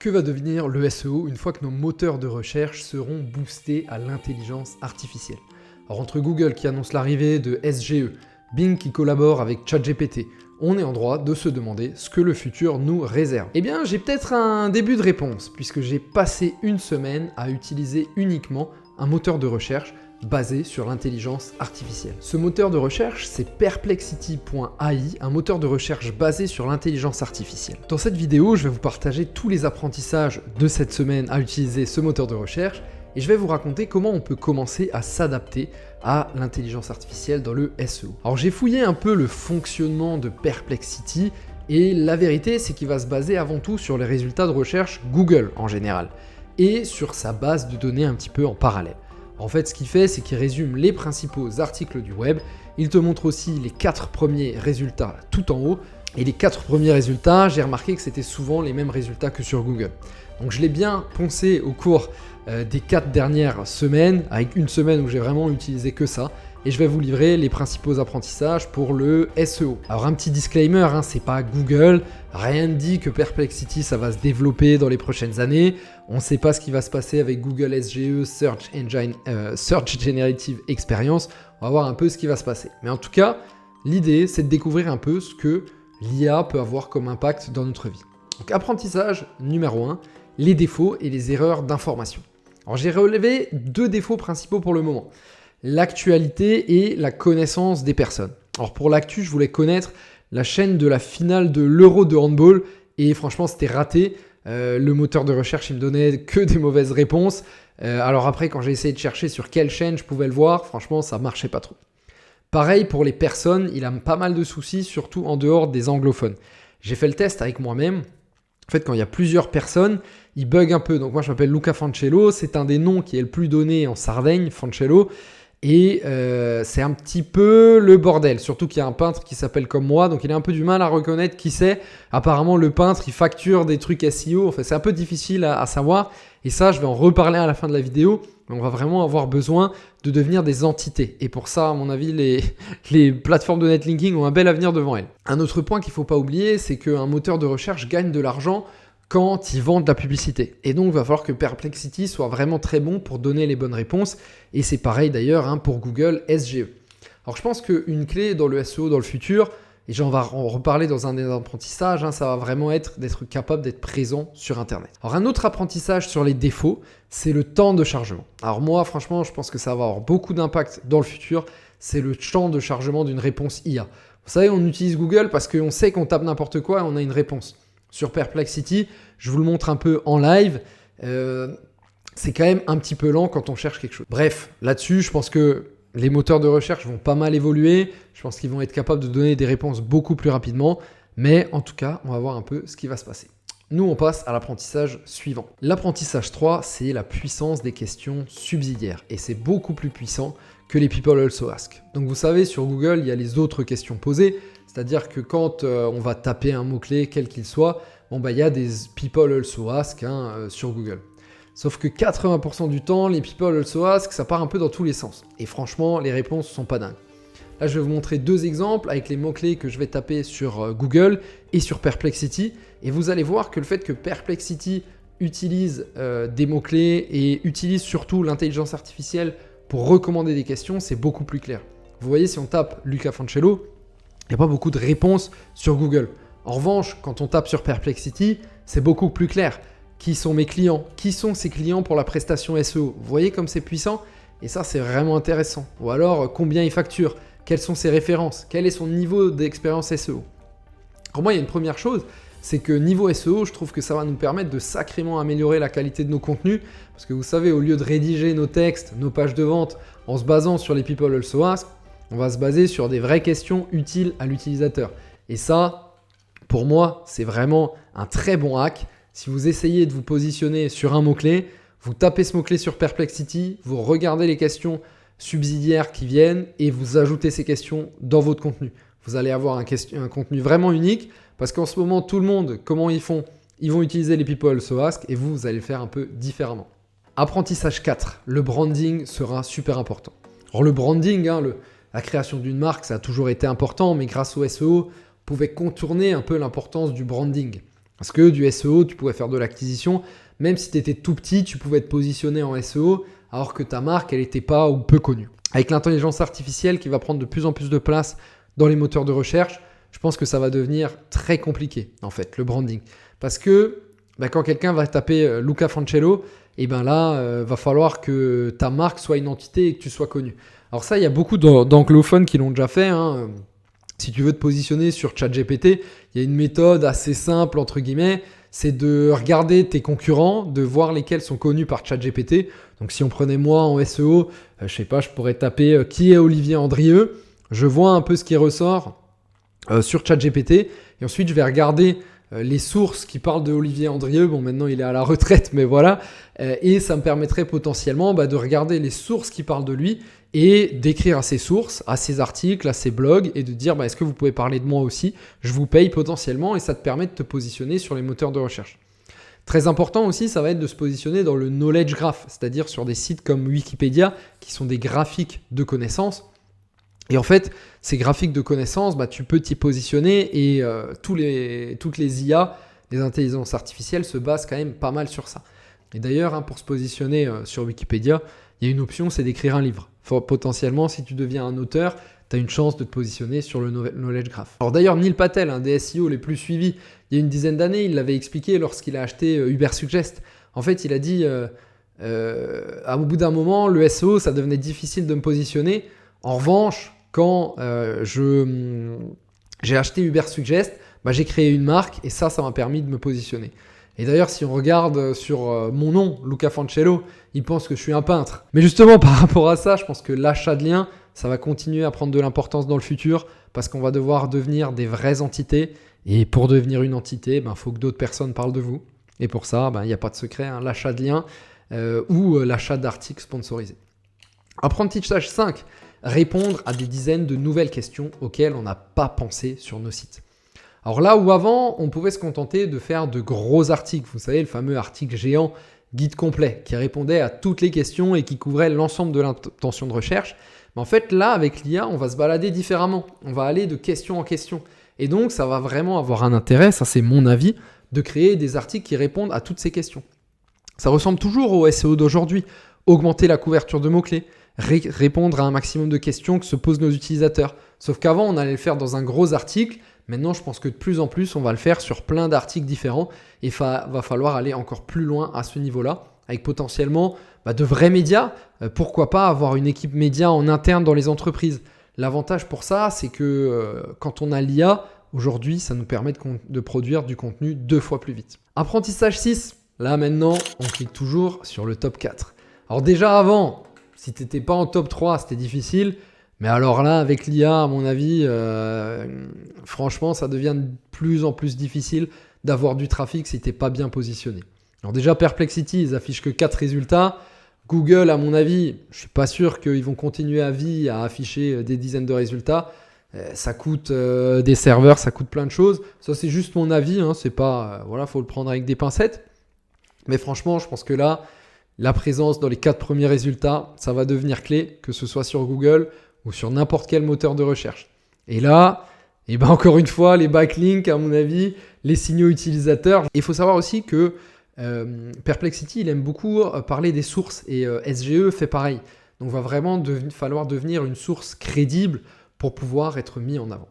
Que va devenir le SEO une fois que nos moteurs de recherche seront boostés à l'intelligence artificielle? Alors entre Google qui annonce l'arrivée de SGE, Bing qui collabore avec ChatGPT, on est en droit de se demander ce que le futur nous réserve. Eh bien, j'ai peut-être un début de réponse, puisque j'ai passé une semaine à utiliser uniquement un moteur de recherche basé sur l'intelligence artificielle. Ce moteur de recherche, c'est Perplexity.ai, un moteur de recherche basé sur l'intelligence artificielle. Dans cette vidéo, je vais vous partager tous les apprentissages de cette semaine à utiliser ce moteur de recherche et je vais vous raconter comment on peut commencer à s'adapter à l'intelligence artificielle dans le SEO. Alors j'ai fouillé un peu le fonctionnement de Perplexity et la vérité, c'est qu'il va se baser avant tout sur les résultats de recherche Google en général et sur sa base de données un petit peu en parallèle. En fait, ce qu'il fait, c'est qu'il résume les principaux articles du web. Il te montre aussi les 4 premiers résultats tout en haut. Et les 4 premiers résultats, j'ai remarqué que c'était souvent les mêmes résultats que sur Google. Donc je l'ai bien poncé au cours des 4 dernières semaines, avec une semaine où j'ai vraiment utilisé que ça. Et je vais vous livrer les principaux apprentissages pour le SEO. Alors un petit disclaimer, c'est pas Google, rien ne dit que Perplexity ça va se développer dans les prochaines années. On ne sait pas ce qui va se passer avec Google SGE, Search Generative Experience. On va voir un peu ce qui va se passer. Mais en tout cas, l'idée c'est de découvrir un peu ce que l'IA peut avoir comme impact dans notre vie. Donc apprentissage numéro 1, les défauts et les erreurs d'information. Alors j'ai relevé 2 défauts principaux pour le moment. L'actualité et la connaissance des personnes. Alors pour l'actu, je voulais connaître la chaîne de la finale de l'Euro de handball et franchement c'était raté. Le moteur de recherche il me donnait que des mauvaises réponses. Alors après quand j'ai essayé de chercher sur quelle chaîne je pouvais le voir, franchement ça marchait pas trop. Pareil pour les personnes, il a pas mal de soucis, surtout en dehors des anglophones. J'ai fait le test avec moi-même. En fait, quand il y a plusieurs personnes, il bug un peu. Donc moi je m'appelle Luca Fancello, c'est un des noms qui est le plus donné en Sardaigne, Fancello. Et c'est un petit peu le bordel, surtout qu'il y a un peintre qui s'appelle comme moi, donc il a un peu du mal à reconnaître qui c'est. Apparemment le peintre il facture des trucs SEO, enfin c'est un peu difficile à savoir, et ça je vais en reparler à la fin de la vidéo, mais on va vraiment avoir besoin de devenir des entités, et pour ça à mon avis les plateformes de netlinking ont un bel avenir devant elles. Un autre point qu'il ne faut pas oublier, c'est qu'un moteur de recherche gagne de l'argent quand ils vendent de la publicité. Et donc, il va falloir que Perplexity soit vraiment très bon pour donner les bonnes réponses. Et c'est pareil d'ailleurs pour Google SGE. Alors, je pense qu'une clé dans le SEO dans le futur, et j'en vais en reparler dans un des apprentissages, ça va vraiment être d'être capable d'être présent sur Internet. Alors, un autre apprentissage sur les défauts, c'est le temps de chargement. Alors moi, franchement, je pense que ça va avoir beaucoup d'impact dans le futur. C'est le temps de chargement d'une réponse IA. Vous savez, on utilise Google parce qu'on sait qu'on tape n'importe quoi et on a une réponse. Sur Perplexity, je vous le montre un peu en live, c'est quand même un petit peu lent quand on cherche quelque chose. Bref, là-dessus, je pense que les moteurs de recherche vont pas mal évoluer, je pense qu'ils vont être capables de donner des réponses beaucoup plus rapidement, mais en tout cas, on va voir un peu ce qui va se passer. Nous, on passe à l'apprentissage suivant. L'apprentissage 3, c'est la puissance des questions subsidiaires, et c'est beaucoup plus puissant que les People Also Ask. Donc vous savez, sur Google, il y a les autres questions posées, c'est-à-dire que quand on va taper un mot-clé, quel qu'il soit, il y a des People Also Ask sur Google. Sauf que 80% du temps, les People Also Ask, ça part un peu dans tous les sens. Et franchement, les réponses sont pas dingues. Là, je vais vous montrer 2 exemples avec les mots-clés que je vais taper sur Google et sur Perplexity. Et vous allez voir que le fait que Perplexity utilise des mots-clés et utilise surtout l'intelligence artificielle pour recommander des questions, c'est beaucoup plus clair. Vous voyez, si on tape Luca Fancello, il n'y a pas beaucoup de réponses sur Google. En revanche, quand on tape sur Perplexity, c'est beaucoup plus clair. Qui sont mes clients? Qui sont ces clients pour la prestation SEO? Vous voyez comme c'est puissant? Et ça, c'est vraiment intéressant. Ou alors, combien il facture? Quelles sont ses références? Quel est son niveau d'expérience SEO? Alors moi, il y a une première chose, c'est que niveau SEO, je trouve que ça va nous permettre de sacrément améliorer la qualité de nos contenus. Parce que vous savez, au lieu de rédiger nos textes, nos pages de vente, en se basant sur les People Also Ask, on va se baser sur des vraies questions utiles à l'utilisateur. Et ça, pour moi, c'est vraiment un très bon hack. Si vous essayez de vous positionner sur un mot-clé, vous tapez ce mot-clé sur Perplexity, vous regardez les questions subsidiaires qui viennent et vous ajoutez ces questions dans votre contenu. Vous allez avoir un contenu vraiment unique parce qu'en ce moment, tout le monde, comment ils font? Ils vont utiliser les People Also Ask et vous allez le faire un peu différemment. Apprentissage 4, le branding sera super important. Alors le branding, la création d'une marque, ça a toujours été important, mais grâce au SEO, on pouvait contourner un peu l'importance du branding. Parce que du SEO, tu pouvais faire de l'acquisition. Même si tu étais tout petit, tu pouvais te positionner en SEO alors que ta marque, elle n'était pas ou peu connue. Avec l'intelligence artificielle qui va prendre de plus en plus de place dans les moteurs de recherche, je pense que ça va devenir très compliqué, en fait, le branding. Parce que quand quelqu'un va taper Luca Fancello, et ben là, va falloir que ta marque soit une entité et que tu sois connu. Alors ça, il y a beaucoup d'anglophones qui l'ont déjà fait, hein. Si tu veux te positionner sur ChatGPT, il y a une méthode assez simple, entre guillemets, c'est de regarder tes concurrents, de voir lesquels sont connus par ChatGPT. Donc si on prenait moi en SEO, je sais pas, je pourrais taper qui est Olivier Andrieux. Je vois un peu ce qui ressort sur ChatGPT et ensuite je vais regarder les sources qui parlent de Olivier Andrieux. Bon, maintenant il est à la retraite, mais voilà. Et ça me permettrait potentiellement de regarder les sources qui parlent de lui et d'écrire à ses sources, à ses articles, à ses blogs et de dire est-ce que vous pouvez parler de moi aussi? Je vous paye potentiellement et ça te permet de te positionner sur les moteurs de recherche. Très important aussi, ça va être de se positionner dans le knowledge graph, c'est-à-dire sur des sites comme Wikipédia qui sont des graphiques de connaissances. Et en fait, ces graphiques de connaissances, tu peux t'y positionner et toutes les IA, les intelligences artificielles se basent quand même pas mal sur ça. Et d'ailleurs, pour se positionner sur Wikipédia, il y a une option, c'est d'écrire un livre. Potentiellement, si tu deviens un auteur, tu as une chance de te positionner sur le knowledge graph. Alors d'ailleurs, Neil Patel, un des SEO les plus suivis, il y a une dizaine d'années, il l'avait expliqué lorsqu'il a acheté Ubersuggest. En fait, il a dit, au bout d'un moment, le SEO, ça devenait difficile de me positionner. En revanche, quand j'ai acheté Ubersuggest, j'ai créé une marque et ça m'a permis de me positionner. Et d'ailleurs, si on regarde sur mon nom, Luca Fancello, il pense que je suis un peintre. Mais justement, par rapport à ça, je pense que l'achat de liens, ça va continuer à prendre de l'importance dans le futur parce qu'on va devoir devenir des vraies entités. Et pour devenir une entité, faut que d'autres personnes parlent de vous. Et pour ça, il n'y a pas de secret, hein, l'achat de liens ou l'achat d'articles sponsorisés. Apprentissage 5, répondre à des dizaines de nouvelles questions auxquelles on n'a pas pensé sur nos sites. Alors là où avant, on pouvait se contenter de faire de gros articles, vous savez, le fameux article géant, guide complet, qui répondait à toutes les questions et qui couvrait l'ensemble de l'intention de recherche. Mais en fait, là, avec l'IA, on va se balader différemment. On va aller de question en question. Et donc, ça va vraiment avoir un intérêt, ça c'est mon avis, de créer des articles qui répondent à toutes ces questions. Ça ressemble toujours au SEO d'aujourd'hui. Augmenter la couverture de mots-clés, répondre à un maximum de questions que se posent nos utilisateurs. Sauf qu'avant, on allait le faire dans un gros article. Maintenant, je pense que de plus en plus, on va le faire sur plein d'articles différents et va falloir aller encore plus loin à ce niveau-là, avec potentiellement de vrais médias. Pourquoi pas avoir une équipe média en interne dans les entreprises? L'avantage pour ça, c'est que quand on a l'IA, aujourd'hui, ça nous permet de produire du contenu 2 fois plus vite. Apprentissage 6, là maintenant, on clique toujours sur le top 4. Alors déjà avant, si tu n'étais pas en top 3, c'était difficile. Mais alors là, avec l'IA, à mon avis, franchement, ça devient de plus en plus difficile d'avoir du trafic si tu n'es pas bien positionné. Alors déjà, Perplexity, ils affichent que 4 résultats. Google, à mon avis, je ne suis pas sûr qu'ils vont continuer à vie à afficher des dizaines de résultats. Ça coûte des serveurs, ça coûte plein de choses. Ça, c'est juste mon avis. Hein, c'est pas, faut le prendre avec des pincettes. Mais franchement, je pense que là, la présence dans les 4 premiers résultats, ça va devenir clé, que ce soit sur Google ou sur n'importe quel moteur de recherche. Et là, encore une fois, les backlinks, à mon avis, les signaux utilisateurs. Il faut savoir aussi que Perplexity, il aime beaucoup parler des sources et SGE fait pareil. Donc, il va vraiment falloir devenir une source crédible pour pouvoir être mis en avant.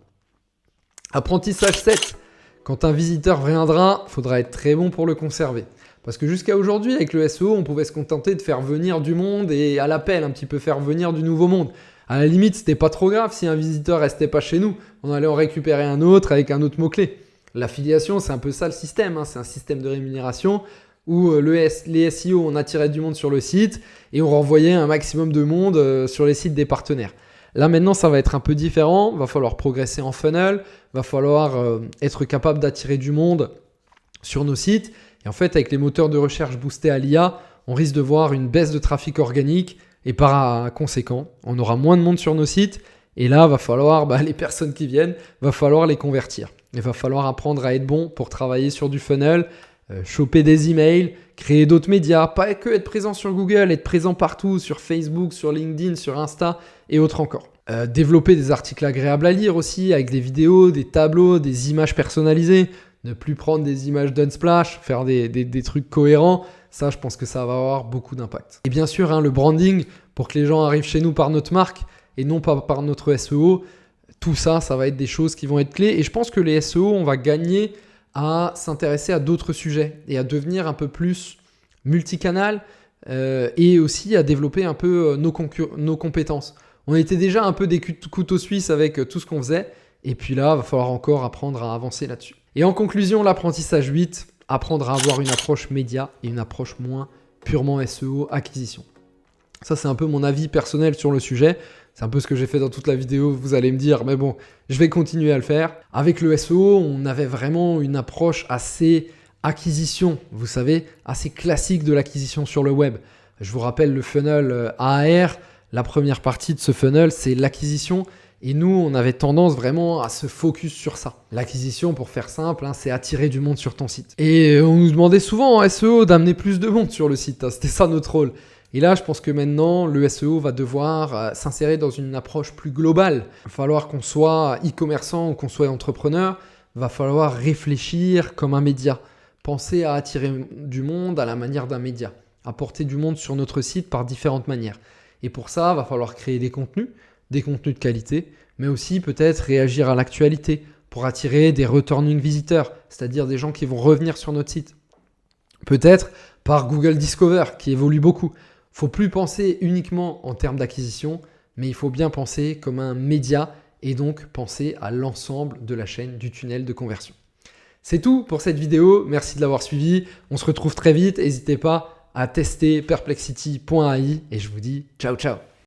Apprentissage 7. Quand un visiteur viendra, il faudra être très bon pour le conserver. Parce que jusqu'à aujourd'hui, avec le SEO, on pouvait se contenter de faire venir du monde et à l'appel, un petit peu faire venir du nouveau monde. À la limite, c'était pas trop grave si un visiteur restait pas chez nous. On allait en récupérer un autre avec un autre mot-clé. L'affiliation, c'est un peu ça le système. Hein. C'est un système de rémunération où les SEO, on attirait du monde sur le site et on renvoyait un maximum de monde sur les sites des partenaires. Là, maintenant, ça va être un peu différent. Il va falloir progresser en funnel. Il va falloir être capable d'attirer du monde sur nos sites. Et en fait, avec les moteurs de recherche boostés à l'IA, on risque de voir une baisse de trafic organique. Et par conséquent, on aura moins de monde sur nos sites. Et là, va falloir, les personnes qui viennent, va falloir les convertir. Il va falloir apprendre à être bon pour travailler sur du funnel, choper des emails, créer d'autres médias. Pas que être présent sur Google, être présent partout, sur Facebook, sur LinkedIn, sur Insta et autres encore. Développer des articles agréables à lire aussi, avec des vidéos, des tableaux, des images personnalisées. ne plus prendre des images d'Unsplash, faire des trucs cohérents. Ça, je pense que ça va avoir beaucoup d'impact. Et bien sûr, hein, le branding, pour que les gens arrivent chez nous par notre marque et non pas par notre SEO, tout ça, ça va être des choses qui vont être clés. Et je pense que les SEO, on va gagner à s'intéresser à d'autres sujets et à devenir un peu plus multicanal et aussi à développer un peu nos compétences. On était déjà un peu des couteaux suisses avec tout ce qu'on faisait. Et puis là, il va falloir encore apprendre à avancer là-dessus. Et en conclusion, l'apprentissage 8, apprendre à avoir une approche média et une approche moins purement SEO acquisition. Ça, c'est un peu mon avis personnel sur le sujet. C'est un peu ce que j'ai fait dans toute la vidéo, vous allez me dire, mais bon, je vais continuer à le faire. Avec le SEO, on avait vraiment une approche assez acquisition, vous savez, assez classique de l'acquisition sur le web. Je vous rappelle le funnel AAR, la première partie de ce funnel, c'est l'acquisition. Et nous, on avait tendance vraiment à se focus sur ça. L'acquisition, pour faire simple, hein, c'est attirer du monde sur ton site. Et on nous demandait souvent en SEO d'amener plus de monde sur le site. Hein. C'était ça notre rôle. Et là, je pense que maintenant, le SEO va devoir s'insérer dans une approche plus globale. Il va falloir qu'on soit e-commerçant ou qu'on soit entrepreneur. Il va falloir réfléchir comme un média. Penser à attirer du monde à la manière d'un média. Apporter du monde sur notre site par différentes manières. Et pour ça, il va falloir créer des contenus de qualité, mais aussi peut-être réagir à l'actualité pour attirer des returning visitors, c'est-à-dire des gens qui vont revenir sur notre site. Peut-être par Google Discover, qui évolue beaucoup. Il ne faut plus penser uniquement en termes d'acquisition, mais il faut bien penser comme un média et donc penser à l'ensemble de la chaîne du tunnel de conversion. C'est tout pour cette vidéo, merci de l'avoir suivi. On se retrouve très vite, n'hésitez pas à tester perplexity.ai et je vous dis ciao ciao.